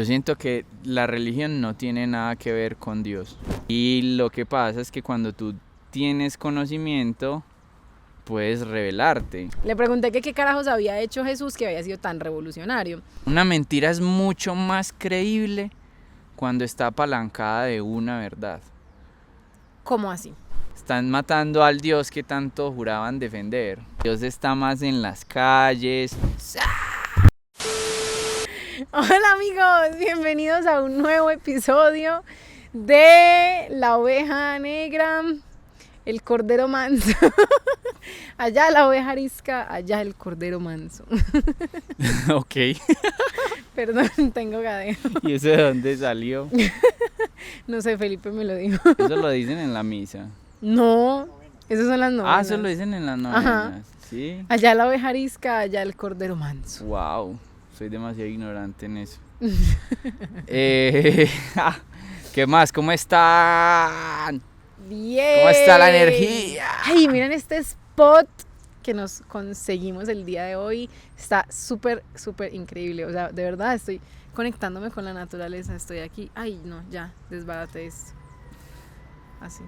Yo siento que la religión no tiene nada que ver con Dios. Y lo que pasa es que cuando tú tienes conocimiento, puedes revelarte. Le pregunté que qué carajos había hecho Jesús que había sido tan revolucionario. Una mentira es mucho más creíble cuando está apalancada de una verdad. ¿Cómo así? Están matando al Dios que tanto juraban defender. Dios está más en las calles. Hola amigos, bienvenidos a un nuevo episodio de La Oveja Negra, el Cordero Manso. Allá la oveja arisca, allá el Cordero Manso. Ok. Perdón, tengo gadeo. ¿Y eso de dónde salió? No sé, Felipe me lo dijo. Eso lo dicen en la misa. No, esas son las novenas. Ah, eso lo dicen en las novenas. Sí. Allá la oveja arisca, allá el Cordero Manso. Wow, soy demasiado ignorante en eso. ¿Qué más? ¿Cómo están? Bien. ¿Cómo está la energía? Ay, miren este spot que nos conseguimos el día de hoy. Está súper, súper increíble. O sea, de verdad estoy conectándome con la naturaleza. Estoy aquí. Ay, no, ya, desbárate esto. Así.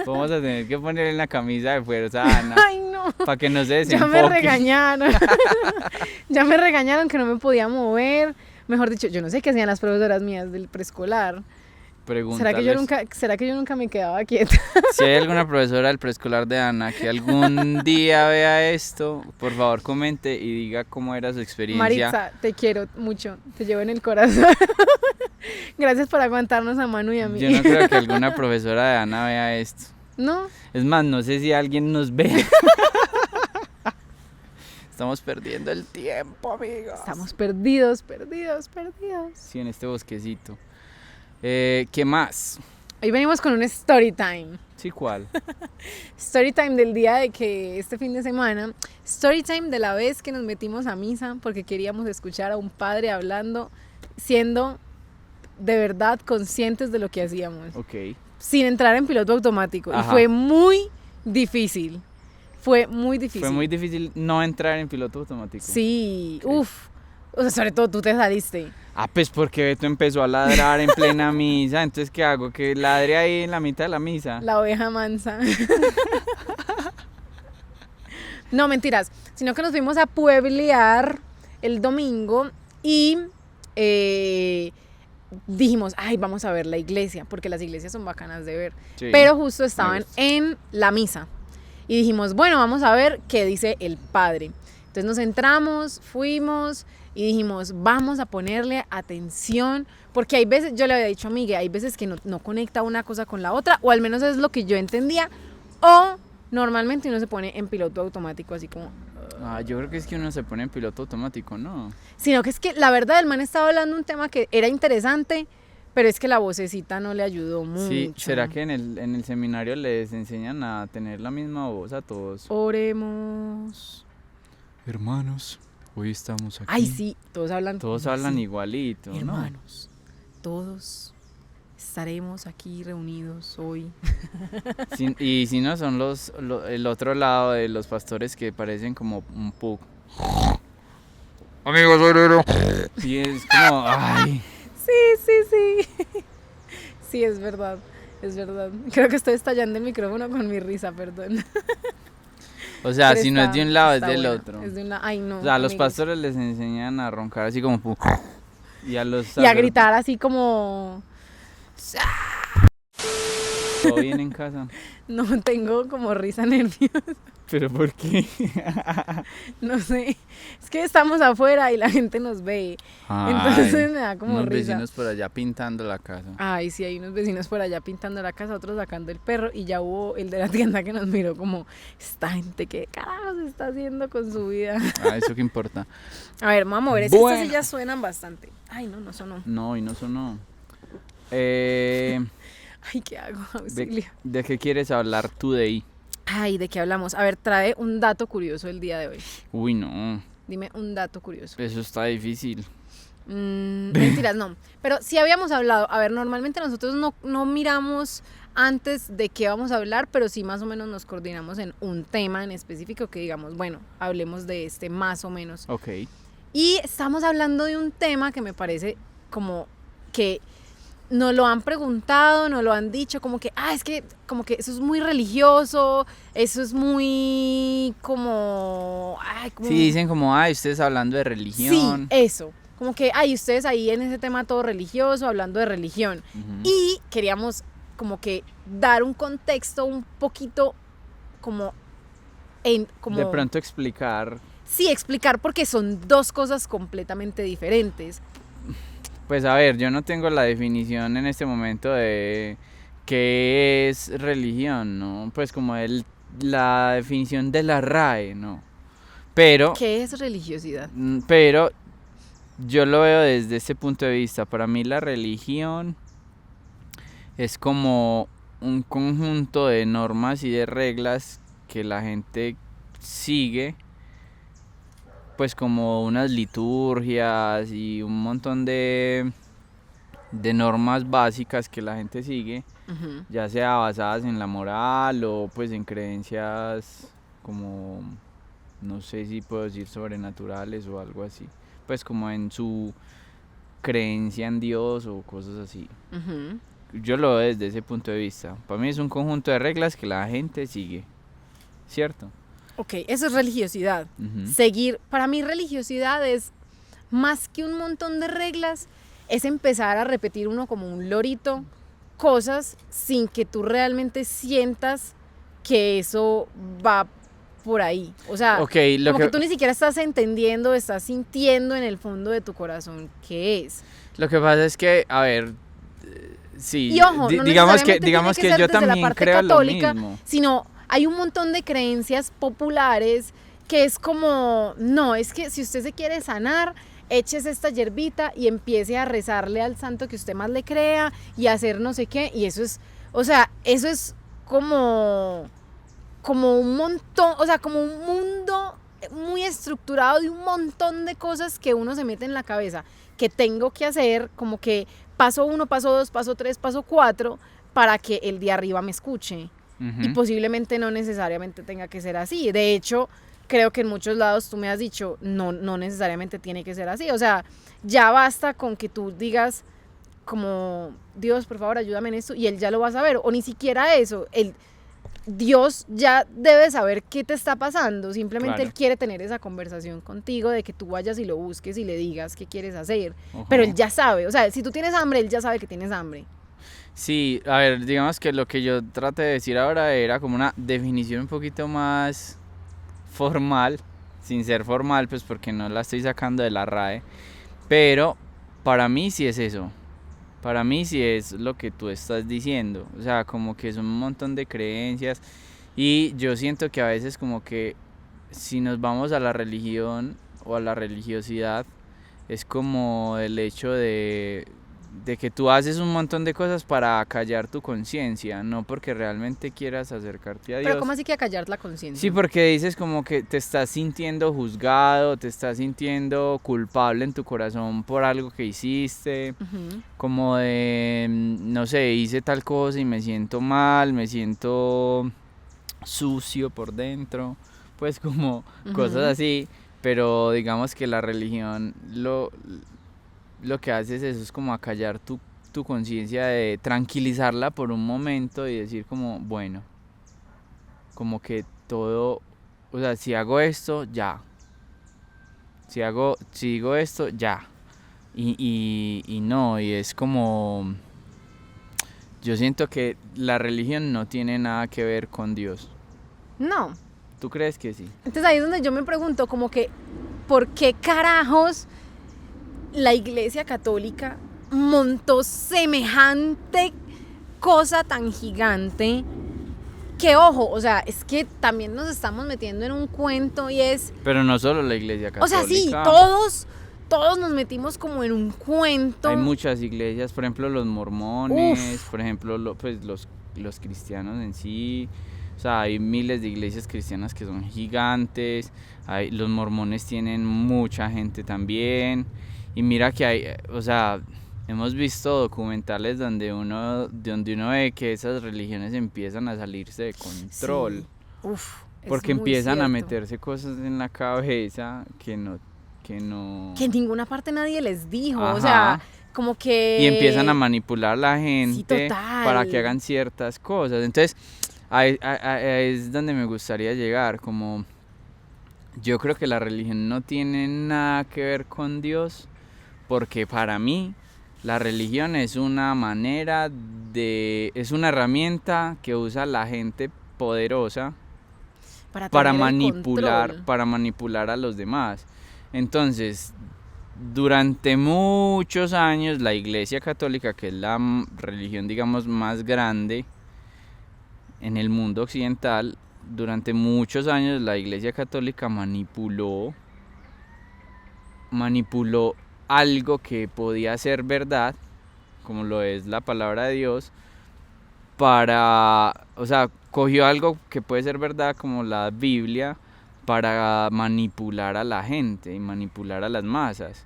Vamos a tener que ponerle en la camisa de fuerza, Ana. Ay, no. Para que no se Ya desenfoque. me regañaron. Ya me regañaron que no me podía mover. Mejor dicho, yo no sé qué hacían las profesoras mías del preescolar. ¿Será que yo nunca me quedaba quieta? Si hay alguna profesora del preescolar de Ana que algún día vea esto, por favor comente y diga cómo era su experiencia. Maritza, te quiero mucho, te llevo en el corazón. Gracias por aguantarnos a Manu y a mí. Yo no creo que alguna profesora de Ana vea esto. ¿No? Es más, no sé si alguien nos ve. Estamos perdiendo el tiempo, amigos. Estamos perdidos. Sí, en este bosquecito. ¿Qué más? Hoy venimos con un story time. Sí, ¿cuál? Story time del día de que este fin de semana. Story time de la vez que nos metimos a misa porque queríamos escuchar a un padre hablando, siendo de verdad conscientes de lo que hacíamos. Ok. Sin entrar en piloto automático. Ajá. Y fue muy difícil. Fue muy difícil no entrar en piloto automático. Sí, Okay. uff. O sea, sobre todo tú te saliste. Ah, pues porque Beto empezó a ladrar en plena misa. Entonces, ¿qué hago? Que ladre ahí en la mitad de la misa. La oveja mansa. No, mentiras. Sino que nos fuimos a pueblear el domingo y dijimos, ay, vamos a ver la iglesia, porque las iglesias son bacanas de ver. Sí, pero justo estaban en la misa. Y dijimos, bueno, vamos a ver qué dice el padre. Entonces nos entramos, fuimos y dijimos, vamos a ponerle atención, porque hay veces, yo le había dicho a Miguel, hay veces que no conecta una cosa con la otra, o al menos es lo que yo entendía, o normalmente uno se pone en piloto automático, así como... yo creo que es que uno se pone en piloto automático, ¿no? Sino que es que la verdad el man estaba hablando un tema que era interesante, pero es que la vocecita no le ayudó mucho. Sí, ¿será que en el seminario les enseñan a tener la misma voz a todos? Oremos. Hermanos, hoy estamos aquí. Ay, sí, todos hablan Todos igualito, hermanos, ¿no? Todos estaremos aquí reunidos hoy. Y si no, son el otro lado de los pastores que parecen como un pug. Amigos, obrero. Y es como, ay. Sí. Sí, es verdad. Creo que estoy estallando el micrófono con mi risa, perdón. O sea, Pero si no es de un lado, es del otro. Es de ay, no. O sea, a los amigos. pastores les enseñan a roncar así como pug. Y a gritar así como... ¿Todo bien en casa? No, tengo como risa nerviosa. ¿Pero por qué? No sé, es que estamos afuera y la gente nos ve. Entonces me da como unos risa. Vecinos por allá pintando la casa. Ay, sí, hay unos vecinos por allá pintando la casa, otros sacando el perro, y ya hubo el de la tienda que nos miró como, esta gente, ¿qué carajo se está haciendo con su vida? ¿Eso qué importa? A ver, vamos a ver, es que estas sillas suenan bastante. Ay, no sonó. No, y no sonó. Ay, ¿qué hago? Auxilio. ¿De qué quieres hablar today? Ay, ¿de qué hablamos? A ver, trae un dato curioso el día de hoy. Uy, no. Dime un dato curioso. Eso está difícil. Mentiras, no. Pero sí habíamos hablado. A ver, normalmente nosotros no miramos antes de qué vamos a hablar, pero sí más o menos nos coordinamos en un tema en específico que digamos, bueno, hablemos de este más o menos. Ok. Y estamos hablando de un tema que me parece como que nos lo han preguntado, nos lo han dicho, como que, es que como que eso es muy religioso, eso es muy como... Sí, dicen como, ustedes hablando de Sí, religión. eso. Como que, ustedes ahí en ese tema todo religioso, hablando de religión. Y queríamos como que dar un contexto un poquito como... De pronto explicar. Sí, explicar porque son dos cosas completamente diferentes. Pues a ver, yo no tengo la definición en este momento de qué es religión, ¿no? Pues como la definición de la RAE, ¿no? Pero ¿Qué es religiosidad? Pero yo lo veo desde este punto de vista. Para mí la religión es como un conjunto de normas y de reglas que la gente sigue, pues como unas liturgias y un montón de normas básicas que la gente sigue, ya sea basadas en la moral o pues en creencias como, no sé si puedo decir sobrenaturales o algo así, pues como en su creencia en Dios o cosas así. Yo lo veo desde ese punto de vista. Para mí es un conjunto de reglas que la gente sigue, ¿cierto? Ok, eso es religiosidad. Seguir, para mí religiosidad es más que un montón de reglas, es empezar a repetir uno como un lorito cosas sin que tú realmente sientas que eso va por ahí. O sea, como que tú ni siquiera estás entendiendo, estás sintiendo en el fondo de tu corazón qué es. Lo que pasa es que, a ver, sí, y ojo, no digamos que ser yo desde también la parte creo católica, lo mismo. Sino hay un montón de creencias populares que es como, no, es que si usted se quiere sanar, échese esta hierbita y empiece a rezarle al santo que usted más le crea y hacer no sé qué, y eso es, o sea, eso es como un montón, o sea, como un mundo muy estructurado de un montón de cosas que uno se mete en la cabeza, que tengo que hacer, como que paso 1, paso 2, paso 3, paso 4, para que el de arriba me escuche. Y posiblemente no necesariamente tenga que ser así. De hecho, creo que en muchos lados tú me has dicho, no necesariamente tiene que ser así. O sea, ya basta con que tú digas como, Dios, por favor, ayúdame en esto, y él ya lo va a saber. O ni siquiera eso, Dios ya debe saber qué te está pasando. Simplemente claro. Él quiere tener esa conversación contigo de que tú vayas y lo busques y le digas qué quieres hacer. Pero él ya sabe. O sea, si tú tienes hambre, él ya sabe que tienes hambre. Sí, a ver, digamos que lo que yo traté de decir ahora era como una definición un poquito más formal, sin ser formal, pues porque no la estoy sacando de la RAE, pero para mí sí es eso, para mí sí es lo que tú estás diciendo, o sea, como que son un montón de creencias y yo siento que a veces como que si nos vamos a la religión o a la religiosidad, es como el hecho de que tú haces un montón de cosas para callar tu conciencia, no porque realmente quieras acercarte a Dios. Pero ¿cómo así que acallar la conciencia? Sí, porque dices como que te estás sintiendo juzgado, te estás sintiendo culpable en tu corazón por algo que hiciste, como de, no sé, hice tal cosa y me siento mal, me siento sucio por dentro, pues como cosas así, pero digamos que la religión lo que hace es eso, es como acallar tu conciencia, de tranquilizarla por un momento y decir como, bueno, como que todo, o sea, si hago esto, ya. Si digo esto, ya. Y no, y es como, yo siento que la religión no tiene nada que ver con Dios. No. ¿Tú crees que sí? Entonces ahí es donde yo me pregunto como que, ¿por qué carajos la Iglesia Católica montó semejante cosa tan gigante? Que ojo, o sea, es que también nos estamos metiendo en un cuento y es... Pero no solo la Iglesia Católica. O sea, sí, todos nos metimos como en un cuento. Hay muchas iglesias, por ejemplo los mormones, por ejemplo pues los cristianos en sí. O sea, hay miles de iglesias cristianas que son gigantes. Los mormones tienen mucha gente también. Y mira que hay, o sea, hemos visto documentales donde uno ve que esas religiones empiezan a salirse de control. Sí. Uf, porque empiezan cierto. a meterse cosas en la cabeza que no que no... Que en ninguna parte nadie les dijo, Ajá. o sea, como que... Y empiezan a manipular a la Sí, gente total. para que hagan ciertas cosas. Entonces, ahí es donde me gustaría llegar, como... Yo creo que la religión no tiene nada que ver con Dios, porque para mí la religión es una manera es una herramienta que usa la gente poderosa para para tener el manipular control. a los demás. Entonces, durante muchos años la Iglesia Católica, que es la religión, digamos, más grande en el mundo occidental, durante muchos años la Iglesia Católica manipuló algo que podía ser verdad, como lo es la palabra de Dios, o sea, cogió algo que puede ser verdad como la Biblia para manipular a la gente y manipular a las masas,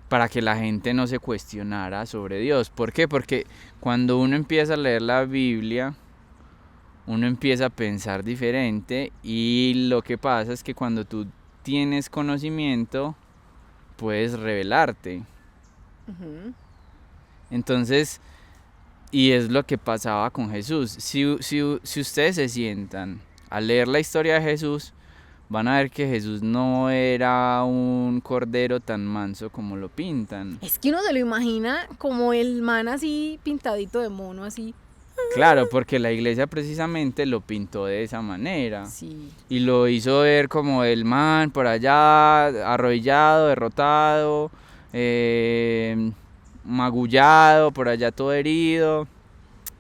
para que la gente no se cuestionara sobre Dios. ¿Por qué? Porque cuando uno empieza a leer la Biblia, uno empieza a pensar diferente, y lo que pasa es que cuando tú tienes conocimiento, puedes revelarte. Ujú. Entonces, y es lo que pasaba con Jesús. Si ustedes se sientan a leer la historia de Jesús, van a ver que Jesús no era un cordero tan manso como lo pintan. Es que uno se lo imagina como el man así pintadito de mono, así. Claro, porque la iglesia precisamente lo pintó de esa manera. Sí. Y lo hizo ver como el man por allá, arrodillado, derrotado, magullado, por allá todo herido.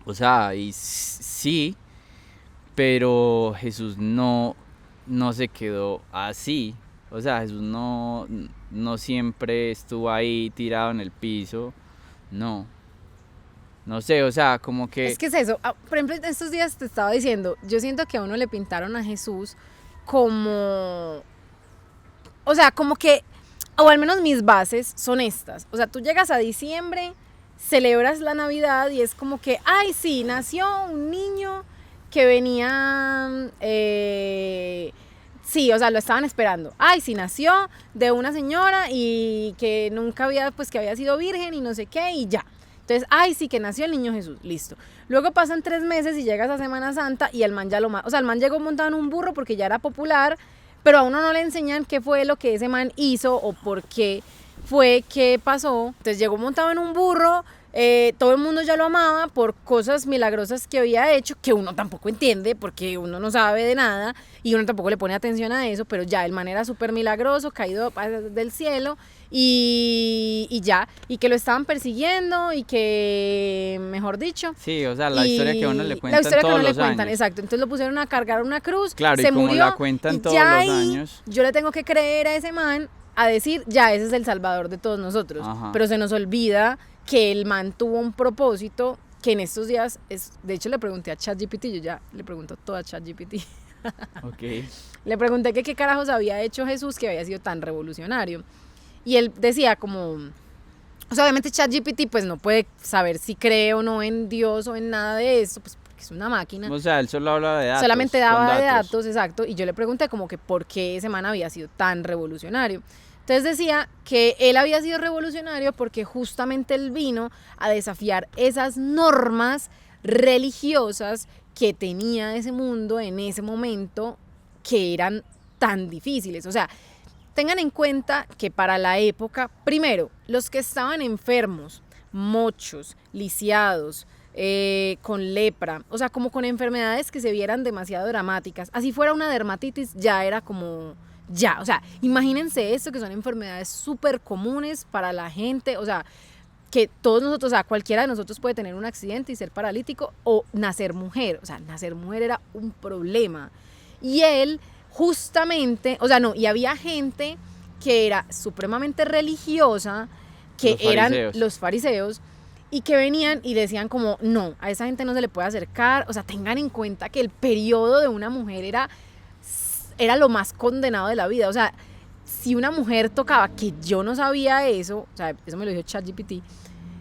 O sea, y sí, pero Jesús no se quedó así. O sea, Jesús no siempre estuvo ahí tirado en el piso. No sé, o sea, como que... Es que es eso. Por ejemplo, estos días te estaba diciendo, yo siento que a uno le pintaron a Jesús como... O sea, como que... O al menos mis bases son estas. O sea, tú llegas a diciembre, celebras la Navidad y es como que, ay, sí, nació un niño que venía... sí, o sea, lo estaban esperando. Ay, sí, nació de una señora y que nunca había, pues que había sido virgen y no sé qué, y ya. Entonces, ay, sí, que nació el niño Jesús, listo. Luego pasan 3 meses y llegas a Semana Santa y el man ya o sea, el man llegó montado en un burro porque ya era popular, pero a uno no le enseñan qué fue lo que ese man hizo o por qué fue que pasó. Entonces llegó montado en un burro, todo el mundo ya lo amaba por cosas milagrosas que había hecho, que uno tampoco entiende porque uno no sabe de nada y uno tampoco le pone atención a eso, pero ya el man era súper milagroso, caído del cielo y ya, y que lo estaban persiguiendo y que, mejor dicho... Sí, o sea, la historia que a uno le cuentan la historia todos que a uno los le cuentan, años. exacto. Entonces lo pusieron a cargar una cruz, Claro, se y como murió, la cuentan y todos ya los ahí años. yo le tengo que creer a ese man a decir, ya, ese es el salvador de todos nosotros. Ajá. Pero se nos olvida que el man tuvo un propósito que en estos días es... De hecho, le pregunté a ChatGPT, yo ya le pregunto todo a ChatGPT. Ok. Le pregunté que qué carajos había hecho Jesús que había sido tan revolucionario. Y él decía como... O sea, obviamente ChatGPT pues no puede saber si cree o no en Dios o en nada de eso, pues porque es una máquina. O sea, él solo habla de datos. Solamente daba con de datos, exacto. Y yo le pregunté como que por qué ese man había sido tan revolucionario. Entonces decía que él había sido revolucionario porque justamente él vino a desafiar esas normas religiosas que tenía ese mundo en ese momento, que eran tan difíciles. O sea, tengan en cuenta que para la época, primero, los que estaban enfermos, mochos, lisiados, con lepra, o sea, como con enfermedades que se vieran demasiado dramáticas, así fuera una dermatitis, ya era como... Ya, o sea, imagínense esto, que son enfermedades súper comunes para la gente, o sea, que todos nosotros, o sea, cualquiera de nosotros puede tener un accidente y ser paralítico o nacer mujer, o sea, nacer mujer era un problema. Y él justamente, o sea, no, y había gente que era supremamente religiosa, que eran los fariseos, y que venían y decían como, no, a esa gente no se le puede acercar, o sea, tengan en cuenta que el periodo de una mujer era lo más condenado de la vida. O sea, si una mujer tocaba, que yo no sabía eso, o sea, eso me lo dijo ChatGPT,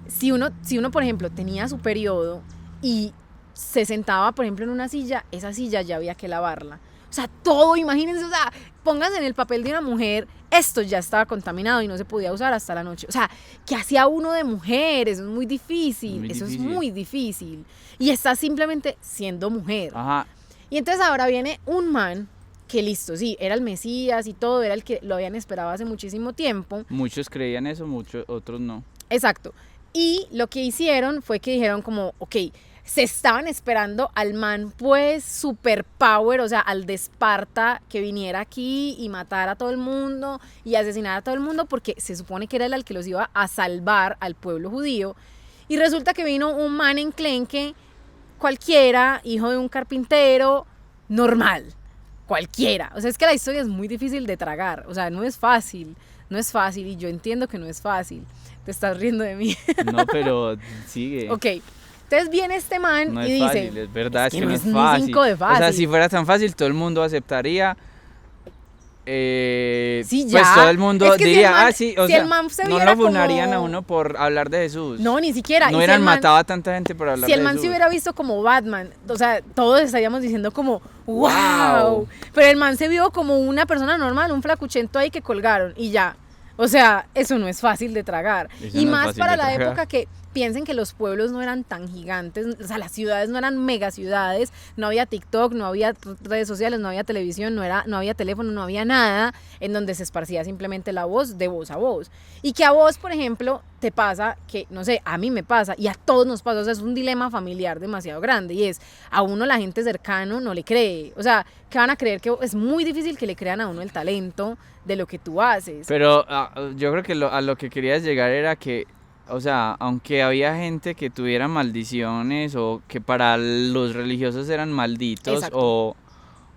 si uno, por ejemplo, tenía su periodo y se sentaba, por ejemplo, en una silla, esa silla ya había que lavarla. O sea, todo, imagínense, o sea, pónganse en el papel de una mujer esto ya estaba contaminado y no se podía usar hasta la noche. O sea, ¿qué hacía uno de mujer? Eso es muy difícil, es muy difícil. Y está simplemente siendo mujer. Ajá. Y entonces ahora viene un man que listo, sí, era el Mesías y todo, era el que lo habían esperado hace muchísimo tiempo. Muchos creían eso, muchos, otros no. Exacto. Y lo que hicieron fue que dijeron como, ok, se estaban esperando al man pues superpower, o sea, al de Esparta que viniera aquí y matara a todo el mundo y asesinara a todo el mundo porque se supone que era el que los iba a salvar al pueblo judío. Y resulta que vino un man enclenque, cualquiera, hijo de un carpintero, normal, cualquiera. O sea, es que la historia es muy difícil de tragar, o sea, no es fácil y yo entiendo que no es fácil. Te estás riendo de mí. No, pero sigue. Ok. Entonces viene este man no y es dice, fácil, es verdad, es que no es ni fácil. 5 de fácil. O sea, si fuera tan fácil, todo el mundo aceptaría. Sí, pues ya. todo el mundo Es que diría, si el man, sí, o si sea, el man se no viera lo funarían como... a uno por hablar de Jesús. No, ni siquiera. No y hubieran si el man, matado a tanta gente por hablar de Jesús. Si el man se hubiera visto como Batman, o sea, todos estaríamos diciendo como, wow. Wow. Pero el man se vio como una persona normal, un flacuchento ahí que colgaron y ya. O sea, eso no es fácil de tragar. Eso Y no es más fácil para de la tragar. época que piensen que los pueblos no eran tan gigantes, o sea, las ciudades no eran mega ciudades, no había TikTok, no había redes sociales, no había televisión, no había teléfono, no había nada en donde se esparcía simplemente la voz de voz a voz. Y que a vos, por ejemplo, te pasa que, no sé, a mí me pasa y a todos nos pasa, o sea, es un dilema familiar demasiado grande y es, a uno la gente cercano no le cree, o sea, que van a creer que es muy difícil que le crean a uno el talento de lo que tú haces. Pero yo creo que a lo que querías llegar era que, o sea, aunque había gente que tuviera maldiciones o que para los religiosos eran malditos Exacto. o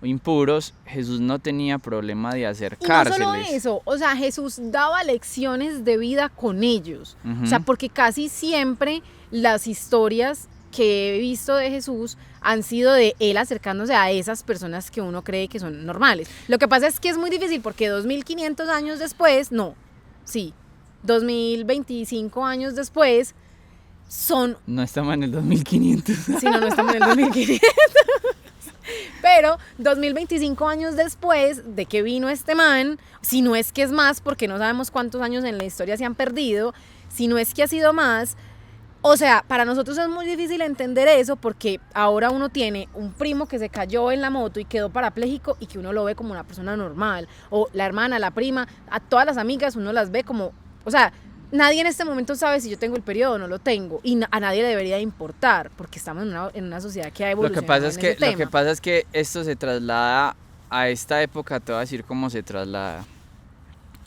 impuros, Jesús no tenía problema de Y no acercárseles. solo eso, o sea, Jesús daba lecciones de vida con ellos. Ujú. O sea, porque casi siempre las historias que he visto de Jesús han sido de él acercándose a esas personas que uno cree que son normales. Lo que pasa es que es muy difícil porque 2500 años después, 2025 años después, son... No estamos en el 2500. Si no, no estamos en el 2500. Pero 2025 años después de que vino este man, si no es que es más, porque no sabemos cuántos años en la historia se han perdido, si no es que ha sido más, o sea, para nosotros es muy difícil entender eso porque ahora uno tiene un primo que se cayó en la moto y quedó parapléjico y que uno lo ve como una persona normal, o la hermana, la prima, a todas las amigas uno las ve como, o sea, nadie en este momento sabe si yo tengo el periodo o no lo tengo y a nadie le debería importar porque estamos en una sociedad que ha evolucionado. Lo que pasa es que esto se traslada a esta época, te voy a decir cómo se traslada.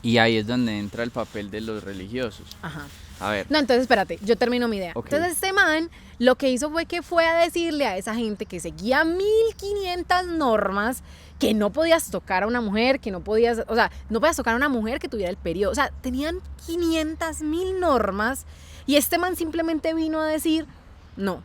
Y ahí es donde entra el papel de los religiosos. Ajá. A ver. No, entonces espérate, yo termino mi idea. Okay. Entonces este man lo que hizo fue a decirle a esa gente que seguía 1500 normas que no podías tocar a una mujer, que no podías, o sea, no podías tocar a una mujer que tuviera el periodo. O sea, tenían 500.000 normas y este man simplemente vino a decir, no.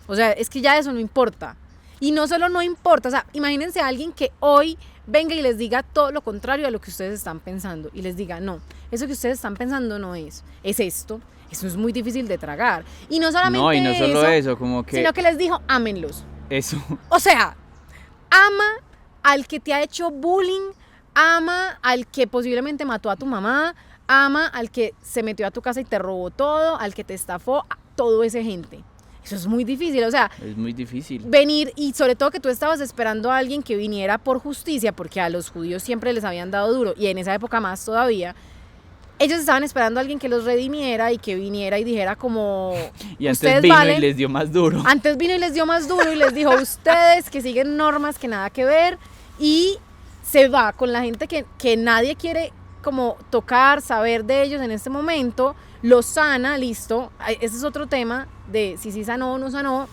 O sea, es que ya eso no importa. Y no solo no importa, o sea, imagínense a alguien que hoy venga y les diga todo lo contrario a lo que ustedes están pensando y les diga, no, eso que ustedes están pensando no es esto. Eso es muy difícil de tragar. Y no solamente no, y no solo eso, como que... sino que les dijo, ámenlos. Eso. O sea, ama al que te ha hecho bullying, ama al que posiblemente mató a tu mamá, ama al que se metió a tu casa y te robó todo, al que te estafó, a todo ese gente. Eso es muy difícil, o sea, es muy difícil venir, y sobre todo que tú estabas esperando a alguien que viniera por justicia, porque a los judíos siempre les habían dado duro, y en esa época más todavía. Ellos estaban esperando a alguien que los redimiera y que viniera y dijera como... Y antes vino y les dio más duro. Antes vino y les dio más duro y les dijo, ustedes que siguen normas que nada que ver, y se va con la gente que nadie quiere como tocar, saber de ellos en este momento, los sana, listo, ese es otro tema de si sí sanó o no sanó,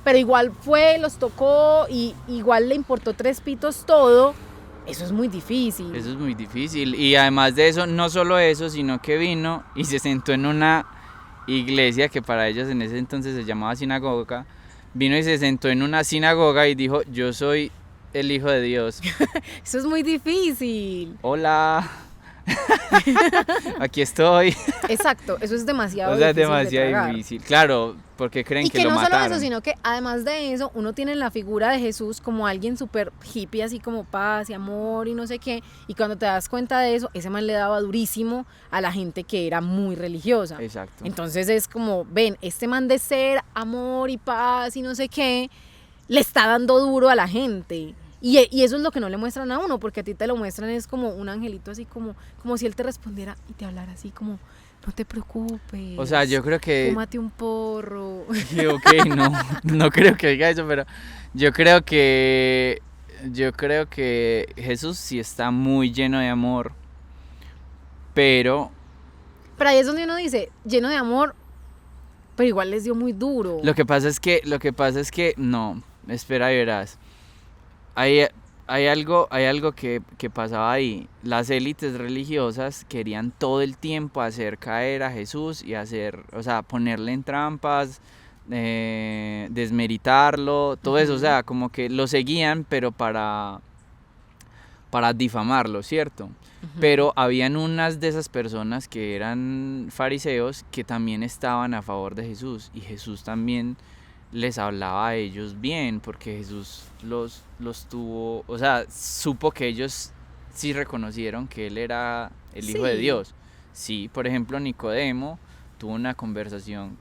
pero igual fue, los tocó y igual le importó tres pitos todo. Eso es muy difícil. Eso es muy difícil. Y además de eso, no solo eso, sino que vino y se sentó en una iglesia que para ellos en ese entonces se llamaba sinagoga. Vino y se sentó en una sinagoga y dijo, yo soy el Hijo de Dios. Eso es muy difícil. Hola, Aquí estoy. Exacto, eso es demasiado O sea, es difícil de demasiado tragar. difícil. Claro, porque creen Y que que lo no solo mataron. eso, sino que además de eso, uno tiene la figura de Jesús como alguien súper hippie, así como paz y amor y no sé qué. Y cuando te das cuenta de eso, ese man le daba durísimo a la gente que era muy religiosa. Exacto. Entonces es como, ven, este man de ser amor y paz y no sé qué, le está dando duro a la gente. Y eso es lo que no le muestran a uno, porque a ti te lo muestran es como un angelito, así como si él te respondiera y te hablara así como, no te preocupes. O sea, yo creo que... Fúmate un porro. Ok, no creo que diga eso, pero yo creo que Jesús sí está muy lleno de amor, pero Pero ahí es donde uno dice, lleno de amor, pero igual les dio muy duro. lo que pasa es que no, espera y verás. Hay algo que pasaba ahí. Las élites religiosas querían todo el tiempo hacer caer a Jesús y o sea, ponerle en trampas, desmeritarlo, todo eso, o sea, como que lo seguían, pero para difamarlo, ¿cierto? Pero habían unas de esas personas que eran fariseos que también estaban a favor de Jesús, y Jesús también les hablaba a ellos bien, porque Jesús los tuvo, o sea, supo que ellos sí reconocieron que él era el Hijo de Sí. Dios. Sí, por ejemplo, Nicodemo tuvo una conversación.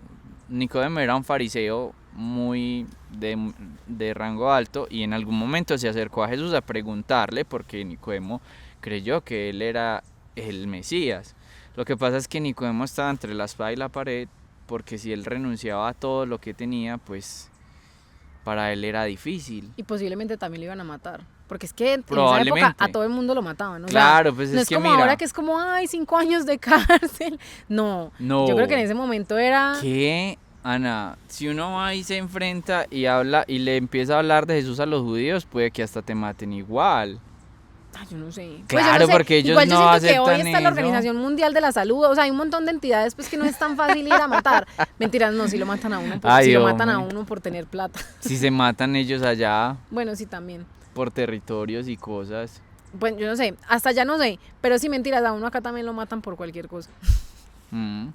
Nicodemo era un fariseo muy de rango alto, y en algún momento se acercó a Jesús a preguntarle, porque Nicodemo creyó que él era el Mesías. Lo que pasa es que Nicodemo estaba entre la espada y la pared, porque si él renunciaba a todo lo que tenía, pues para él era difícil. Y posiblemente también lo iban a matar. Porque es que en esa Probablemente. época a todo el mundo lo mataban. O Claro, sea, pues no es es que como mira. ahora que es como, ay, 5 años de cárcel. No, No. yo creo que en ese momento era... ¿Qué? Ana, si uno va y se enfrenta y habla y le empieza a hablar de Jesús a los judíos, puede que hasta te maten igual. Ay, yo no sé. Claro, yo no sé. porque ellos Igual yo no siento que hoy aceptan está la eso. Organización Mundial de la Salud, o sea, hay un montón de entidades pues que no es tan fácil ir a matar. Mentiras, no, si lo matan a uno Ay, si lo matan a hombre. uno por tener plata. Si se matan ellos allá Bueno, sí también. por territorios y cosas. Bueno, yo no sé, hasta ya no sé, pero sí mentiras, a uno acá también lo matan por cualquier cosa. Mm.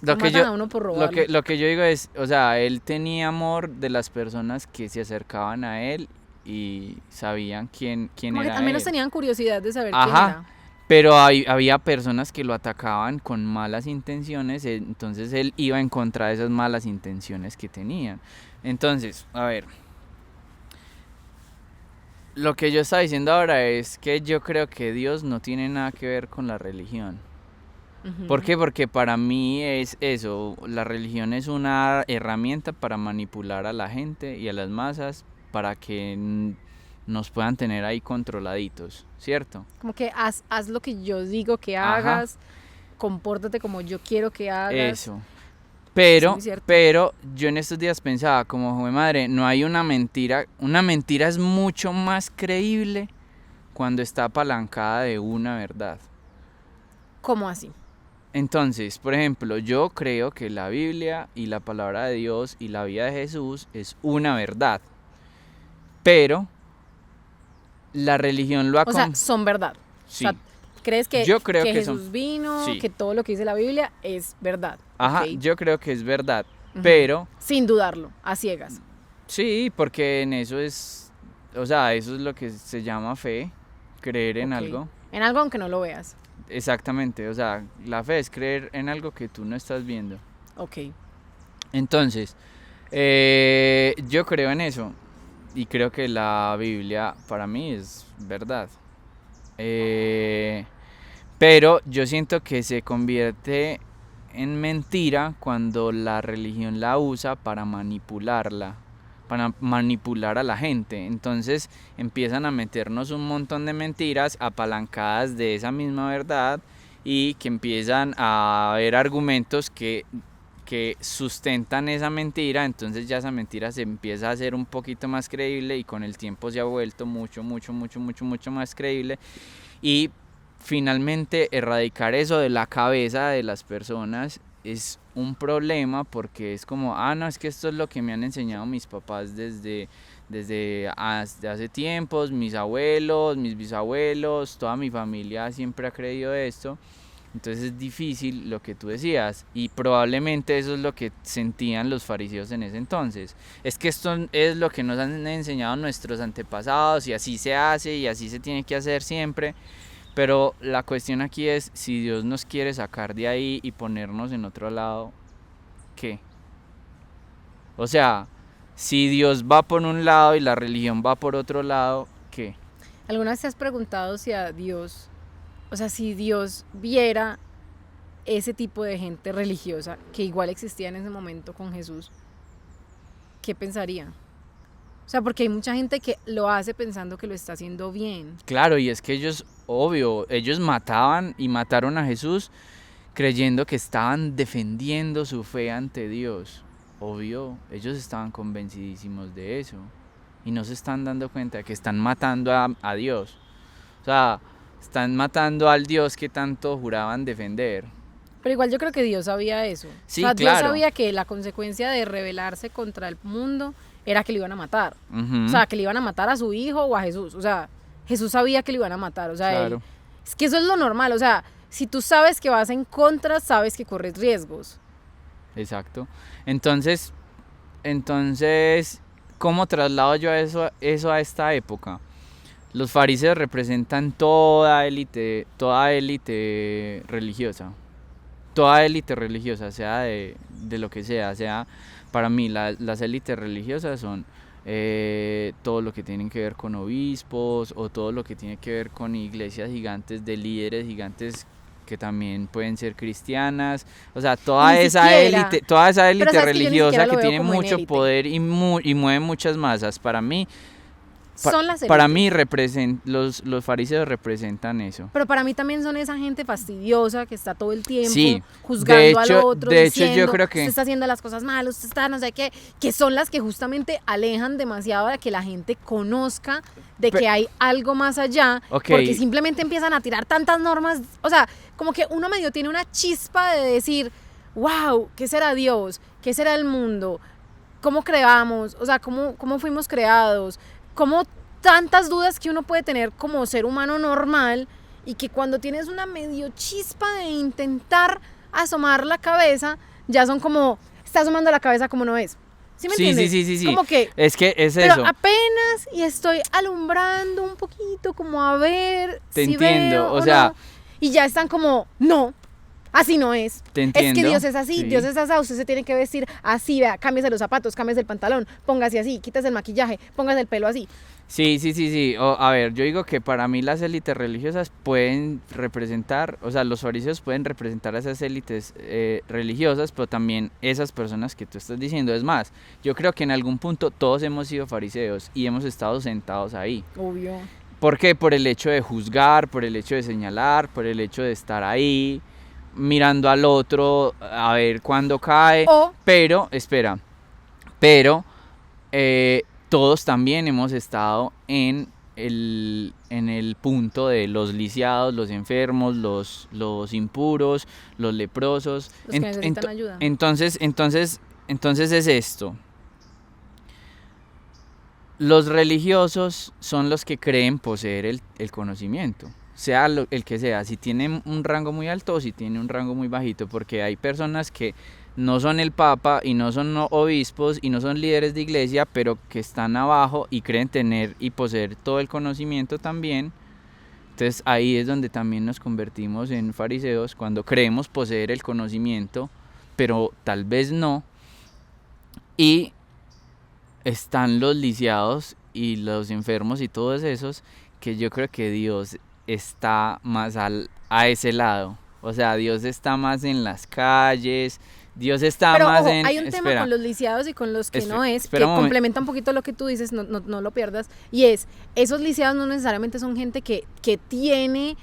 Lo matan a uno por robarle. Lo que yo digo es, o sea, él tenía amor de las personas que se acercaban a él y sabían quién Como que era al menos él. tenían curiosidad de saber quién Ajá, era. pero había personas que lo atacaban con malas intenciones, entonces él iba en contra de esas malas intenciones que tenían. Entonces, a ver, lo que yo estaba diciendo ahora es que yo creo que Dios no tiene nada que ver con la religión. Ujú. ¿Por qué? Porque para mí es eso, la religión es una herramienta para manipular a la gente y a las masas para que nos puedan tener ahí controladitos, ¿cierto? Como que haz lo que yo digo que Ajá. hagas, compórtate como yo quiero que hagas. Eso. Pero, muy cierto. pero yo en estos días pensaba, como joder madre, no hay una mentira es mucho más creíble cuando está apalancada de una verdad. ¿Cómo así? Entonces, por ejemplo, yo creo que la Biblia y la palabra de Dios y la vida de Jesús es una verdad, pero la religión lo ha... O sea, son verdad. Sí. O sea, ¿crees que, Yo creo que Jesús son- vino, sí. que todo lo que dice la Biblia es verdad? Ajá, Ok. yo creo que es verdad, Ujú. pero Sin dudarlo, a ciegas. sí, porque en eso es, o sea, eso es lo que se llama fe, creer en Ok. algo. En algo aunque no lo veas. Exactamente, o sea, la fe es creer en algo que tú no estás viendo. Ok. Entonces, yo creo en eso y creo que la Biblia para mí es verdad. Pero yo siento que se convierte en mentira cuando la religión la usa para manipularla, para manipular a la gente. Entonces empiezan a meternos un montón de mentiras apalancadas de esa misma verdad, y que empiezan a haber argumentos que sustentan esa mentira. Entonces ya esa mentira se empieza a hacer un poquito más creíble, y con el tiempo se ha vuelto mucho más creíble, y finalmente erradicar eso de la cabeza de las personas es un problema porque es como, no, es que esto es lo que me han enseñado mis papás desde hace tiempos, mis abuelos, mis bisabuelos, toda mi familia siempre ha creído esto. Entonces es difícil lo que tú decías, y probablemente eso es lo que sentían los fariseos en ese entonces. Es que esto es lo que nos han enseñado nuestros antepasados y así se hace y así se tiene que hacer siempre. Pero la cuestión aquí es, si Dios nos quiere sacar de ahí y ponernos en otro lado, ¿qué? O sea, si Dios va por un lado y la religión va por otro lado, ¿qué? ¿Alguna vez te has preguntado si a Dios, o sea, si Dios viera ese tipo de gente religiosa que igual existía en ese momento con Jesús, qué pensaría? O sea, porque hay mucha gente que lo hace pensando que lo está haciendo bien. Claro, y es que ellos, obvio, ellos mataban y mataron a Jesús creyendo que estaban defendiendo su fe ante Dios. Obvio, ellos estaban convencidísimos de eso y no se están dando cuenta de que están matando a Dios. O sea, están matando al Dios que tanto juraban defender. Pero igual yo creo que Dios sabía eso. Sí, o sea, claro. Dios sabía que la consecuencia de rebelarse contra el mundo era que le iban a matar. Uh-huh. O sea, que le iban a matar a su hijo o a Jesús. O sea, Jesús sabía que le iban a matar. O sea, claro. Es que eso es lo normal. O sea, si tú sabes que vas en contra, sabes que corres riesgos. Exacto. Entonces, ¿cómo traslado yo eso a esta época? Los fariseos representan toda élite religiosa. Toda élite religiosa, sea de lo que sea. Para mí las élites religiosas son todo lo que tienen que ver con obispos o todo lo que tiene que ver con iglesias gigantes de líderes gigantes que también pueden ser cristianas. O sea, toda esa élite religiosa que tiene mucho poder y mueve muchas masas. Para mí, son las élites. Para mí los fariseos representan eso. Pero para mí también son esa gente fastidiosa que está todo el tiempo juzgando al otro, diciendo, yo creo que usted está haciendo las cosas mal, usted está no sé qué, que son las que justamente alejan demasiado de que la gente conozca de que hay algo más allá, porque simplemente empiezan a tirar tantas normas, o sea, como que uno medio tiene una chispa de decir, wow, ¿qué será Dios? ¿Qué será el mundo? ¿Cómo creamos? O sea, ¿cómo fuimos creados? Como tantas dudas que uno puede tener como ser humano normal, y que cuando tienes una medio chispa de intentar asomar la cabeza, ya son como, está asomando la cabeza como no es. ¿Sí me entiendes? Sí. Como que, es pero eso. apenas y estoy alumbrando un poquito como a ver Te si entiendo, veo o sea, no, y ya están como, no, así no es. Te entiendo. Es que Dios es así, Dios es así, usted se tiene que vestir así, vea, cámbiese los zapatos, cámbiese el pantalón, póngase así, quítese el maquillaje, póngase el pelo así. Sí. A ver, yo digo que para mí las élites religiosas pueden representar, o sea, los fariseos pueden representar a esas élites religiosas, pero también esas personas que tú estás diciendo. Es más, yo creo que en algún punto todos hemos sido fariseos y hemos estado sentados ahí. Obvio. ¿Por qué? Por el hecho de juzgar, por el hecho de señalar, por el hecho de estar ahí mirando al otro a ver cuándo cae. Pero todos también hemos estado en el punto de los lisiados, los enfermos, los impuros, los leprosos. Los que necesitan ayuda. Entonces es esto. Los religiosos son los que creen poseer el conocimiento, sea el que sea, si tienen un rango muy alto o si tienen un rango muy bajito, porque hay personas que no son el Papa y no son obispos y no son líderes de iglesia, pero que están abajo y creen tener y poseer todo el conocimiento también. Entonces ahí es donde también nos convertimos en fariseos, cuando creemos poseer el conocimiento, pero tal vez no. Y están los lisiados y los enfermos y todos esos, que yo creo que Dios está más a ese lado. O sea, Dios está más en las calles, Dios está pero, más ojo, en... hay un tema con los lisiados y con los que no es, que complementa un poquito lo que tú dices, no lo pierdas, y es, esos lisiados no necesariamente son gente que tiene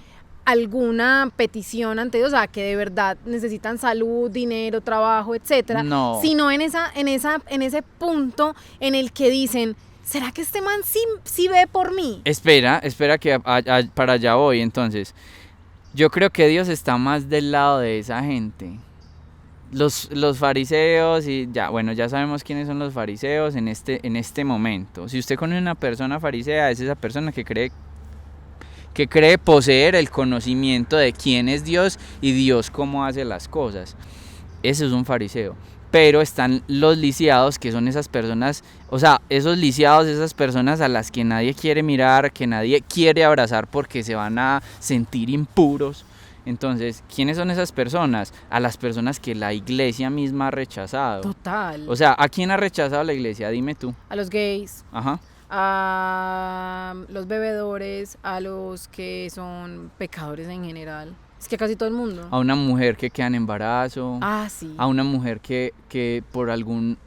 alguna petición ante Dios, o sea, que de verdad necesitan salud, dinero, trabajo, etcétera, sino en ese punto en el que dicen, ¿será que este man sí ve por mí? Espera que para allá voy. Entonces, yo creo que Dios está más del lado de esa gente, los fariseos, y ya, bueno, ya sabemos quiénes son los fariseos en este momento. Si usted conoce una persona farisea, es esa persona que cree poseer el conocimiento de quién es Dios y Dios cómo hace las cosas. Ese es un fariseo. Pero están los lisiados, que son esas personas, o sea, esos lisiados, esas personas a las que nadie quiere mirar, que nadie quiere abrazar porque se van a sentir impuros. Entonces, ¿quiénes son esas personas? A las personas que la iglesia misma ha rechazado. Total. O sea, ¿a quién ha rechazado la iglesia? Dime tú. A los gays. Ajá. A los bebedores, a los que son pecadores en general. Es que casi todo el mundo. A una mujer que queda en embarazo. Ah, sí. A una mujer que por algún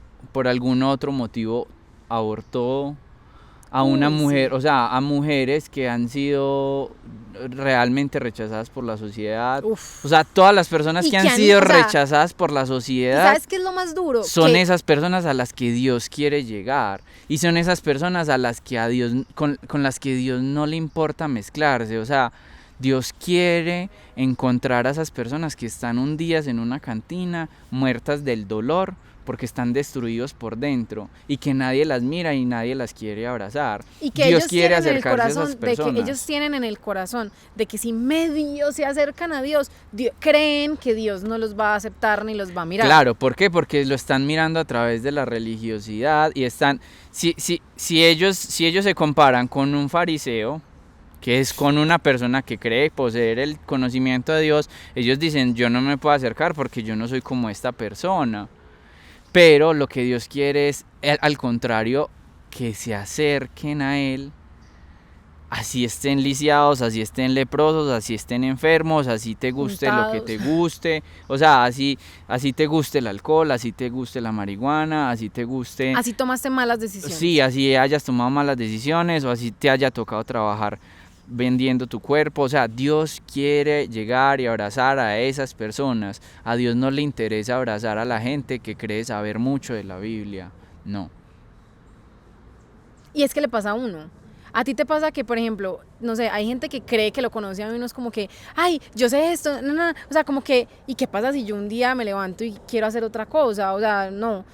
otro motivo abortó. A una mujer, sí. o sea, a mujeres que han sido realmente rechazadas por la sociedad. Uf. O sea, todas las personas que han sido rechazadas por la sociedad. ¿Sabes qué es lo más duro? Son esas personas a las que Dios quiere llegar. Y son esas personas a las que con las que Dios no le importa mezclarse. O sea, Dios quiere encontrar a esas personas que están hundidas en una cantina, muertas del dolor, porque están destruidos por dentro y que nadie las mira y nadie las quiere abrazar. Y que Dios ellos quiere tienen acercarse a esas personas. de que ellos tienen en el corazón de que si medio se acercan a Dios, creen que Dios no los va a aceptar ni los va a mirar. Claro, ¿por qué? Porque lo están mirando a través de la religiosidad y están si ellos se comparan con un fariseo, que es con una persona que cree poseer el conocimiento de Dios, ellos dicen, yo no me puedo acercar porque yo no soy como esta persona. Pero lo que Dios quiere es, al contrario, que se acerquen a Él, así estén lisiados, así estén leprosos, así estén enfermos, así te guste lo que te guste, o sea, así te guste el alcohol, así te guste la marihuana, así te guste... Así tomaste malas decisiones. Sí, así hayas tomado malas decisiones o así te haya tocado trabajar vendiendo tu cuerpo. O sea, Dios quiere llegar y abrazar a esas personas. A Dios no le interesa abrazar a la gente que cree saber mucho de la Biblia. No. Y es que le pasa a uno. A ti te pasa que, por ejemplo, no sé, hay gente que cree que lo conoce a uno, es como que, ay, yo sé esto, no, no, o sea, como que, ¿y qué pasa si yo un día me levanto y quiero hacer otra cosa? O sea, no,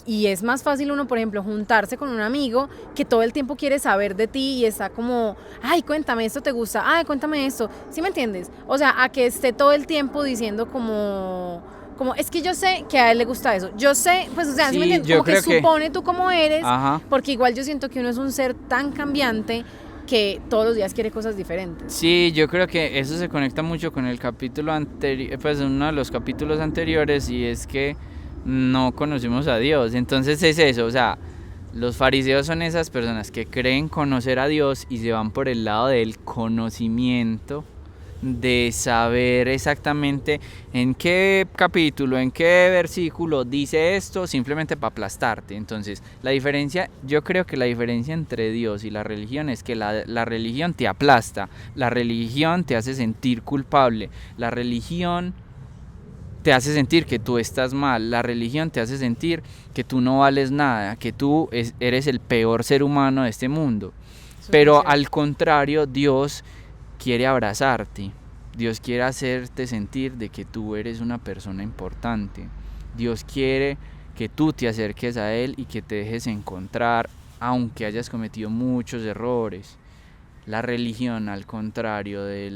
y es más fácil uno, por ejemplo, juntarse con un amigo que todo el tiempo quiere saber de ti y está como, ay, cuéntame, esto te gusta, ay, cuéntame esto, ¿sí me entiendes? O sea, a que esté todo el tiempo diciendo como es que yo sé que a él le gusta eso. Yo sé, pues, o sea, ¿sí me entiendes? Como que supone tú cómo eres, ajá, porque igual yo siento que uno es un ser tan cambiante que todos los días quiere cosas diferentes. Sí, yo creo que eso se conecta mucho con el capítulo anterior, pues uno de los capítulos anteriores, y es que no conocemos a Dios. Entonces es eso, o sea, los fariseos son esas personas que creen conocer a Dios y se van por el lado del conocimiento, de saber exactamente en qué capítulo, en qué versículo dice esto, simplemente para aplastarte. Entonces, la diferencia, yo creo que la diferencia entre Dios y la religión es que la religión te aplasta, la religión te hace sentir culpable, la religión te hace sentir que tú estás mal, la religión te hace sentir que tú no vales nada, que tú eres el peor ser humano de este mundo. Pero al contrario, Dios quiere abrazarte. Dios quiere hacerte sentir de que tú eres una persona importante. Dios quiere que tú te acerques a Él y que te dejes encontrar, aunque hayas cometido muchos errores. La religión, al contrario de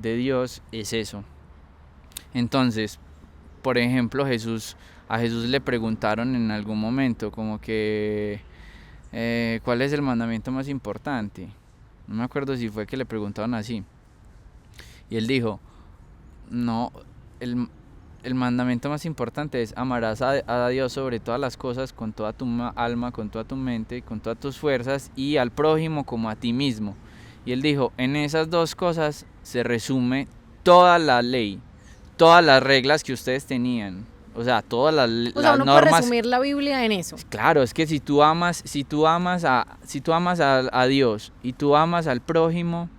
Dios, es eso. Entonces, por ejemplo, a Jesús le preguntaron en algún momento como que ¿cuál es el mandamiento más importante? No me acuerdo si fue que le preguntaron así. Y él dijo, no, el mandamiento más importante es amarás a Dios sobre todas las cosas, con toda tu alma, con toda tu mente, con todas tus fuerzas, y al prójimo como a ti mismo. Y él dijo, en esas dos cosas se resume toda la ley, todas las reglas que ustedes tenían. O sea, todas las uno normas. puede resumir la Biblia en eso. Claro, es que si tú amas a Dios y tú amas al prójimo,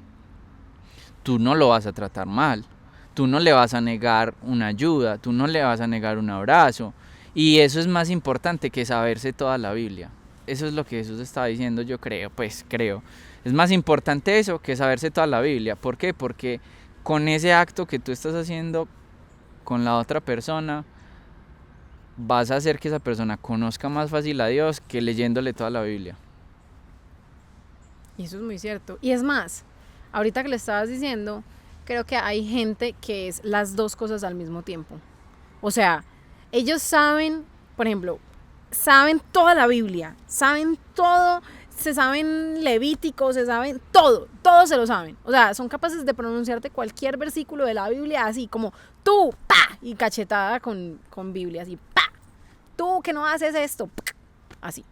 tú no lo vas a tratar mal. Tú no le vas a negar una ayuda, tú no le vas a negar un abrazo. Y eso es más importante que saberse toda la Biblia. Eso es lo que Jesús estaba diciendo, yo creo. Es más importante eso que saberse toda la Biblia. ¿Por qué? Porque con ese acto que tú estás haciendo con la otra persona, vas a hacer que esa persona conozca más fácil a Dios que leyéndole toda la Biblia. Y eso es muy cierto. Y es más, ahorita que le estabas diciendo, creo que hay gente que es las dos cosas al mismo tiempo. O sea, ellos saben, por ejemplo, saben toda la Biblia, saben todo, se saben Levítico, se saben todo se lo saben. O sea, son capaces de pronunciarte cualquier versículo de la Biblia así como tú, pa, y cachetada con Biblia, así, pa, tú que no haces esto, pa, así.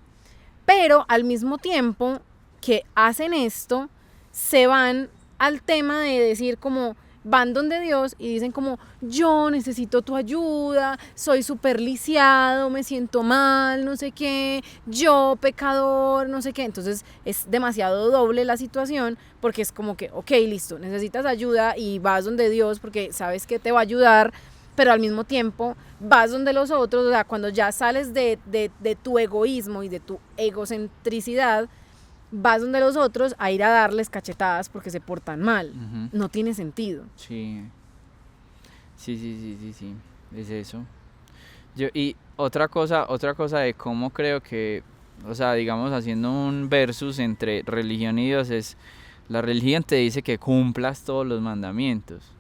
Pero al mismo tiempo que hacen esto, se van al tema de decir como, van donde Dios y dicen como, yo necesito tu ayuda, soy súper lisiado, me siento mal, no sé qué, yo pecador, no sé qué. Entonces es demasiado doble la situación, porque es como que, ok, listo, necesitas ayuda y vas donde Dios porque sabes que te va a ayudar, pero al mismo tiempo vas donde los otros. O sea, cuando ya sales de tu egoísmo y de tu egocentricidad, vas donde los otros a ir a darles cachetadas porque se portan mal. Uh-huh. No tiene sentido. Sí, es eso. Y otra cosa de cómo creo que, o sea, digamos, haciendo un versus entre religión y Dios, es, la religión te dice que cumplas todos los mandamientos.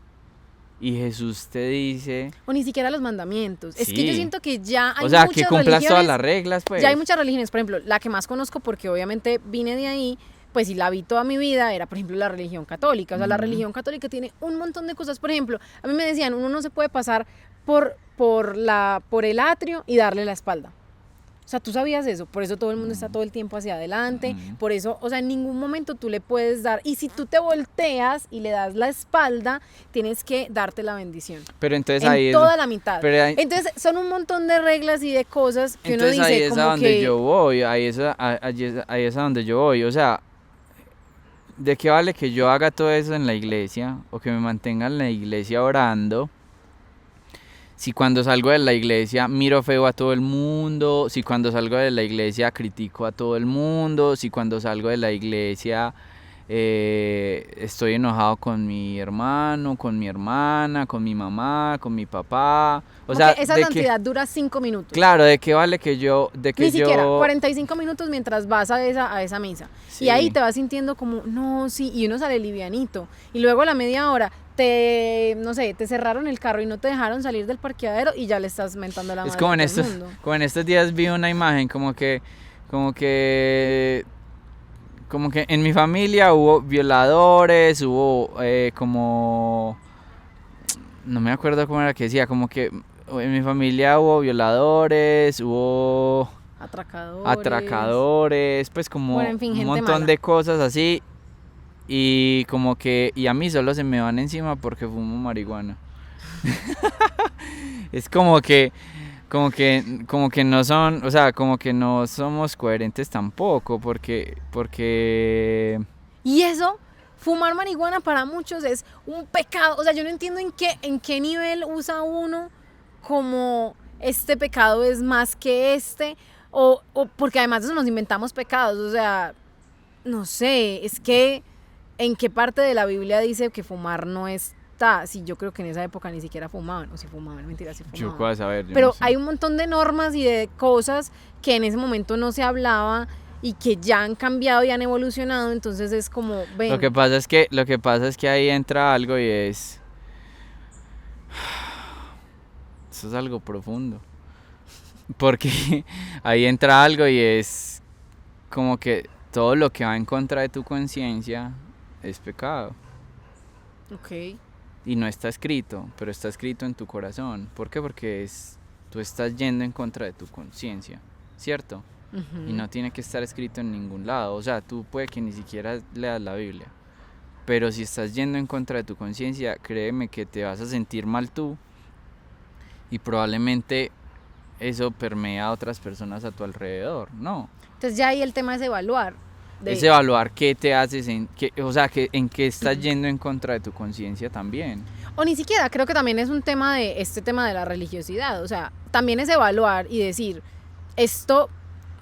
Y Jesús te dice... O ni siquiera los mandamientos. Sí. Es que yo siento que ya hay muchas religiones... O sea, que cumplas todas las reglas, pues. Ya hay muchas religiones. Por ejemplo, la que más conozco, porque obviamente vine de ahí, pues y la vi toda mi vida, era, por ejemplo, la religión católica. O sea, la religión católica tiene un montón de cosas. Por ejemplo, a mí me decían, uno no se puede pasar por el atrio y darle la espalda. O sea, tú sabías eso, por eso todo el mundo está todo el tiempo hacia adelante, por eso, o sea, en ningún momento tú le puedes dar, y si tú te volteas y le das la espalda, tienes que darte la bendición. Pero entonces en ahí toda la mitad. Entonces son un montón de reglas y de cosas que uno dice ahí es como a donde que... yo voy, ahí es a donde yo voy, o sea, ¿de qué vale que yo haga todo eso en la iglesia o que me mantenga en la iglesia orando? Si cuando salgo de la iglesia miro feo a todo el mundo, si cuando salgo de la iglesia critico a todo el mundo, si cuando salgo de la iglesia estoy enojado con mi hermano, con mi hermana, con mi mamá, con mi papá. O sea, esa santidad dura 5 minutos. Claro, ¿de qué vale que yo... Ni siquiera, 45 minutos mientras vas a esa misa. Sí. Y ahí te vas sintiendo como, no, sí, y uno sale livianito. Y luego a la media hora... te cerraron el carro y no te dejaron salir del parqueadero y ya le estás mentando la madre. Es como en estos días vi una imagen como que en mi familia hubo violadores, hubo como, no me acuerdo cómo era que decía, como que en mi familia hubo violadores, hubo atracadores, pues como bueno, en fin, un montón mala. De cosas así. Y como que, y a mí solo se me van encima porque fumo marihuana. Es como que no son, o sea, como que no somos coherentes tampoco, porque... Y eso, fumar marihuana para muchos es un pecado. O sea, yo no entiendo en qué nivel usa uno como este pecado es más que este, o porque además de eso nos inventamos pecados. O sea, no sé, es que... ¿En qué parte de la Biblia dice que fumar no está? Sí, yo creo que en esa época ni siquiera fumaban, o si fumaban, mentira, si fumaban. Yo puedo saber. Pero no sé. Hay un montón de normas y de cosas que en ese momento no se hablaba y que ya han cambiado y han evolucionado, entonces es como, ven. Lo que pasa es que ahí entra algo y es... Eso es algo profundo. Porque ahí entra algo y es como que todo lo que va en contra de tu conciencia es pecado. Ok. Y no está escrito, pero está escrito en tu corazón. ¿Por qué? Porque tú estás yendo en contra de tu conciencia, ¿cierto? Uh-huh. Y no tiene que estar escrito en ningún lado. O sea, tú puede que ni siquiera leas la Biblia, pero si estás yendo en contra de tu conciencia, créeme que te vas a sentir mal tú y probablemente eso permea a otras personas a tu alrededor, ¿no? Entonces ya ahí el tema es evaluar. Es evaluar qué te haces, en qué estás yendo en contra de tu conciencia también. O ni siquiera, creo que también es un tema de la religiosidad. O sea, también es evaluar y decir, ¿esto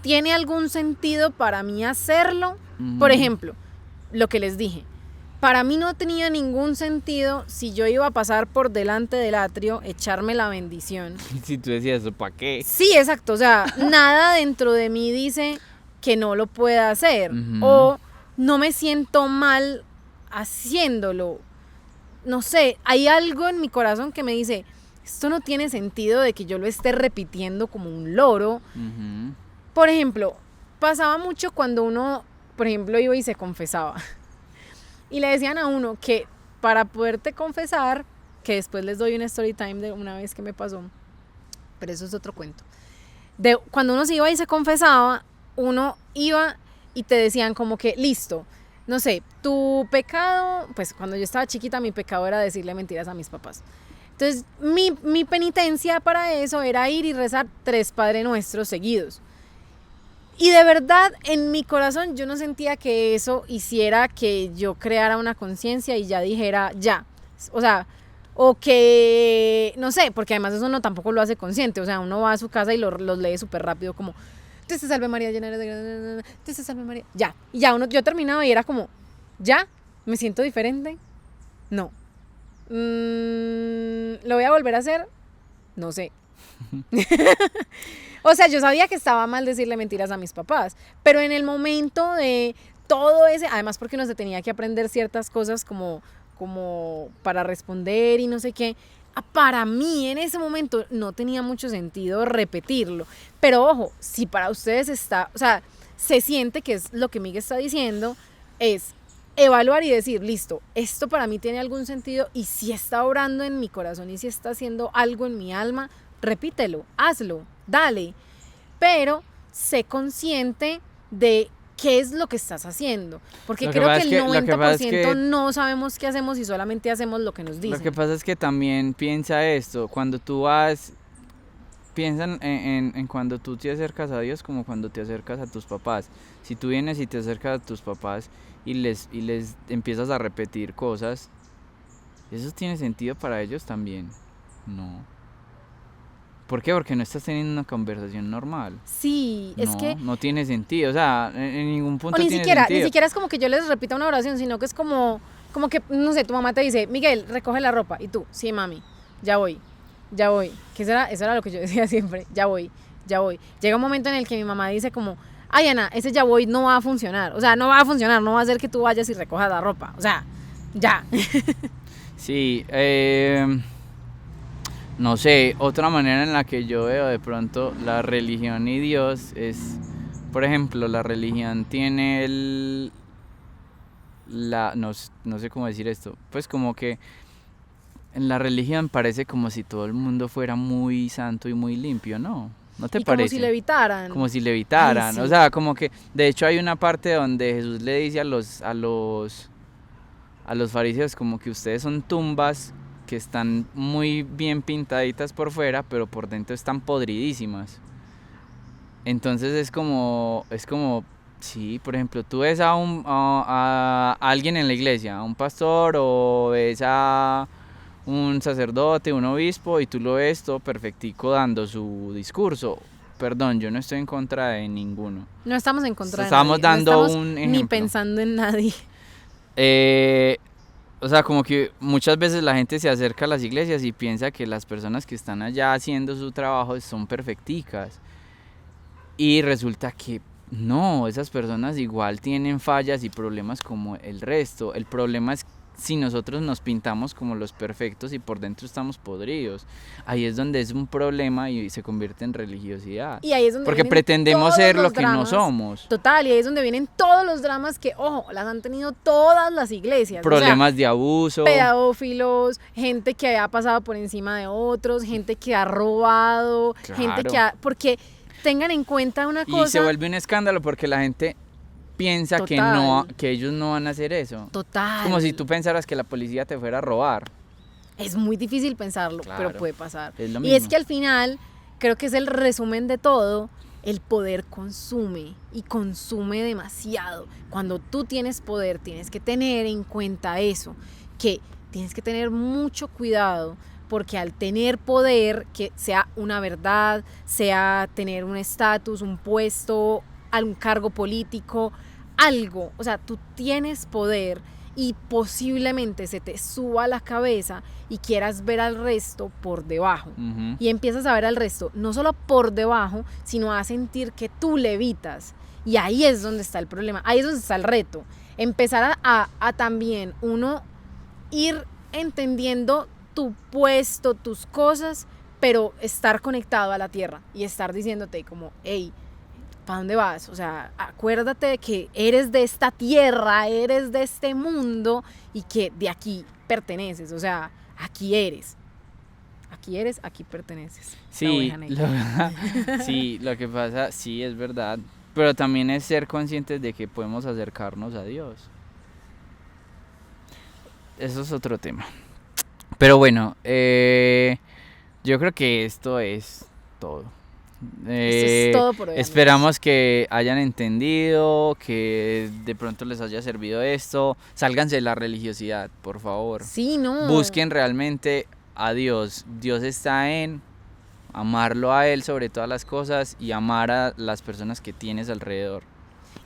tiene algún sentido para mí hacerlo? Uh-huh. Por ejemplo, lo que les dije, para mí no tenía ningún sentido si yo iba a pasar por delante del atrio, echarme la bendición. Si tú decías eso, ¿para qué? Sí, exacto, o sea, nada dentro de mí dice que no lo pueda hacer, o no me siento mal haciéndolo. No sé, hay algo en mi corazón que me dice, esto no tiene sentido de que yo lo esté repitiendo como un loro. Por ejemplo, pasaba mucho cuando uno, por ejemplo, iba y se confesaba. Y le decían a uno que para poderte confesar, que después les doy un story time de una vez que me pasó, pero eso es otro cuento. Cuando uno se iba y se confesaba, uno iba y te decían como que, listo, no sé, tu pecado, pues cuando yo estaba chiquita mi pecado era decirle mentiras a mis papás. Entonces mi penitencia para eso era ir y rezar 3 Padre Nuestros seguidos. Y de verdad, en mi corazón yo no sentía que eso hiciera que yo creara una conciencia y ya dijera, ya. O sea, o que, no sé, porque además eso uno tampoco lo hace consciente. O sea, uno va a su casa y los lee súper rápido como, Dios te salve María, llena eres de gracia, Dios te salve María. Ya. Y ya yo terminaba y era como, ya, me siento diferente. No. ¿Lo voy a volver a hacer? No sé. O sea, yo sabía que estaba mal decirle mentiras a mis papás, pero en el momento de todo ese, además porque uno se tenía que aprender ciertas cosas como para responder y no sé qué, para mí en ese momento no tenía mucho sentido repetirlo. Pero ojo, si para ustedes está, o sea, se siente que es lo que Miguel está diciendo, es evaluar y decir, listo, esto para mí tiene algún sentido y si está obrando en mi corazón y si está haciendo algo en mi alma, repítelo, hazlo, dale, pero sé consciente de qué es lo que estás haciendo, porque creo que el 90% no sabemos qué hacemos y solamente hacemos lo que nos dicen. Lo que pasa es que también piensa esto, cuando tú vas, piensa en cuando tú te acercas a Dios como cuando te acercas a tus papás. Si tú vienes y te acercas a tus papás y les empiezas a repetir cosas, ¿eso tiene sentido para ellos también? No. ¿Por qué? Porque no estás teniendo una conversación normal. Sí, no, es que... No tiene sentido, o sea, en ningún punto tiene sentido. Ni siquiera es como que yo les repita una oración, sino que es como que, no sé, tu mamá te dice, Miguel, recoge la ropa, y tú, sí, mami, ya voy. Que eso era lo que yo decía siempre, ya voy. Llega un momento en el que mi mamá dice como, ay, Ana, ese ya voy no va a funcionar, o sea, no va a hacer que tú vayas y recojas la ropa, o sea, ya. Sí, no sé, otra manera en la que yo veo de pronto la religión y Dios es, por ejemplo, la religión tiene no sé cómo decir esto, pues como que en la religión parece como si todo el mundo fuera muy santo y muy limpio, ¿no? ¿No te parece? Como si levitaran. Como si levitaran, sí. O sea, como que, de hecho hay una parte donde Jesús le dice a los fariseos como que ustedes son tumbas que están muy bien pintaditas por fuera, pero por dentro están podridísimas. Entonces es como sí, por ejemplo, tú ves a alguien en la iglesia, a un pastor, o ves a un sacerdote, un obispo, y tú lo ves todo perfectico dando su discurso. Perdón, yo no estoy en contra de ninguno. No estamos en contra de nadie. Estamos dando un ejemplo. Ni pensando en nadie. O sea, como que muchas veces la gente se acerca a las iglesias y piensa que las personas que están allá haciendo su trabajo son perfecticas. Y resulta que no, esas personas igual tienen fallas y problemas como el resto. El problema es si nosotros nos pintamos como los perfectos y por dentro estamos podridos. Ahí es donde es un problema y se convierte en religiosidad. Y ahí es donde porque pretendemos ser lo que no somos. Total, y ahí es donde vienen todos los dramas que, ojo, las han tenido todas las iglesias. Problemas de abuso. Pedófilos, gente que ha pasado por encima de otros, gente que ha robado, claro. Gente que ha... Porque tengan en cuenta una cosa... Y se vuelve un escándalo porque la gente... piensa que ellos no van a hacer eso. Total. Como si tú pensaras que la policía te fuera a robar. Es muy difícil pensarlo, claro, pero puede pasar. Es lo mismo. Y es que al final, creo que es el resumen de todo, el poder consume y consume demasiado. Cuando tú tienes poder, tienes que tener en cuenta eso, que tienes que tener mucho cuidado, porque al tener poder, que sea una verdad, sea tener un estatus, un puesto, algún cargo político, algo, o sea, tú tienes poder y posiblemente se te suba a la cabeza y quieras ver al resto por debajo. Y empiezas a ver al resto no solo por debajo, sino a sentir que tú levitas. Y ahí es donde está el problema, ahí es donde está el reto. Empezar a también uno ir entendiendo tu puesto, tus cosas, pero estar conectado a la tierra y estar diciéndote como, hey, ¿para dónde vas? O sea, acuérdate de que eres de esta tierra, eres de este mundo y que de aquí perteneces, o sea, aquí eres, aquí perteneces. Sí, sí, lo que pasa, sí, es verdad, pero también es ser conscientes de que podemos acercarnos a Dios. Eso es otro tema. Pero bueno, yo creo que esto es todo. Esto es todo por hoy, esperamos que hayan entendido, que de pronto les haya servido esto. Sálganse de la religiosidad, por favor. Sí, no. Busquen realmente a Dios. Dios está en amarlo a Él sobre todas las cosas y amar a las personas que tienes alrededor.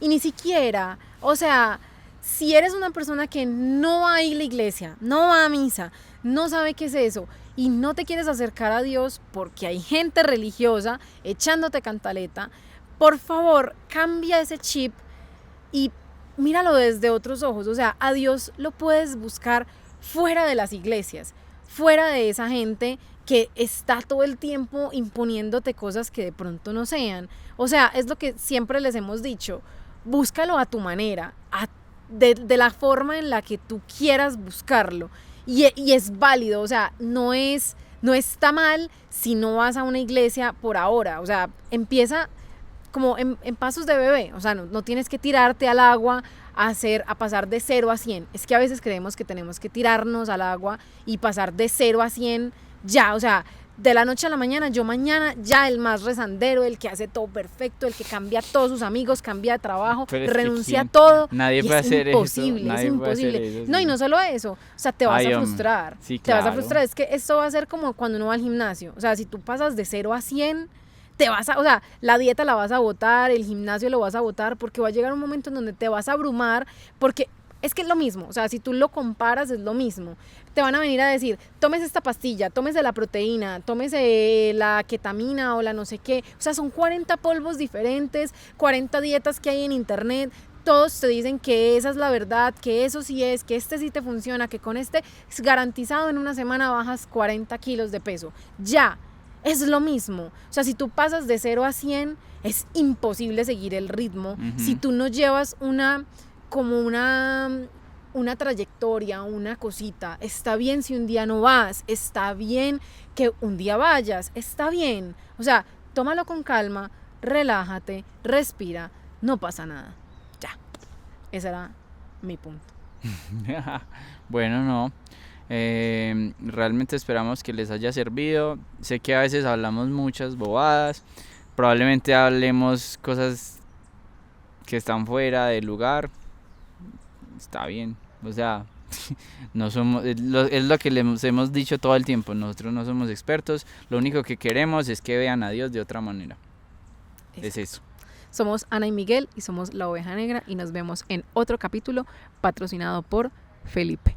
Y ni siquiera, o sea, si eres una persona que no va a ir a la iglesia, no va a misa, no sabe qué es eso y no te quieres acercar a Dios porque hay gente religiosa echándote cantaleta, por favor, cambia ese chip y míralo desde otros ojos. O sea, a Dios lo puedes buscar fuera de las iglesias, fuera de esa gente que está todo el tiempo imponiéndote cosas que de pronto no sean. O sea, es lo que siempre les hemos dicho, búscalo a tu manera, de la forma en la que tú quieras buscarlo. Y es válido, o sea, no está mal si no vas a una iglesia por ahora. O sea, empieza como en pasos de bebé. O sea, no tienes que tirarte al agua a pasar de 0 a 100. Es que a veces creemos que tenemos que tirarnos al agua y pasar de 0 a 100 ya. O sea, de la noche a la mañana, yo mañana ya el más rezandero, el que hace todo perfecto, el que cambia a todos sus amigos, cambia de trabajo, renuncia a todo. Nadie puede hacer eso. Es imposible. No, y no solo eso, o sea, te vas a frustrar. Sí, te vas a frustrar. Es que esto va a ser como cuando uno va al gimnasio. O sea, si tú pasas de 0 a 100, o sea, la dieta la vas a botar, el gimnasio lo vas a botar, porque va a llegar un momento en donde te vas a abrumar, porque es que es lo mismo, o sea, si tú lo comparas es lo mismo. Te van a venir a decir, tómese esta pastilla, tómese la proteína, tómese la ketamina o la no sé qué. O sea, son 40 polvos diferentes, 40 dietas que hay en internet. Todos te dicen que esa es la verdad, que eso sí es, que este sí te funciona, que con este es garantizado en una semana bajas 40 kilos de peso. Ya, es lo mismo. O sea, si tú pasas de 0 a 100, es imposible seguir el ritmo. Si tú no llevas una trayectoria, una cosita. Está bien si un día no vas, está bien que un día vayas, está bien. O sea, tómalo con calma, relájate, respira, no pasa nada. Ya, ese era mi punto. Bueno, no. Realmente esperamos que les haya servido. Sé que a veces hablamos muchas bobadas. Probablemente hablemos cosas que están fuera del lugar. Está bien, o sea, no somos, es lo que les hemos dicho todo el tiempo, nosotros no somos expertos, lo único que queremos es que vean a Dios de otra manera. Exacto. Es eso. Somos Ana y Miguel y somos La Oveja Negra y nos vemos en otro capítulo patrocinado por Felipe.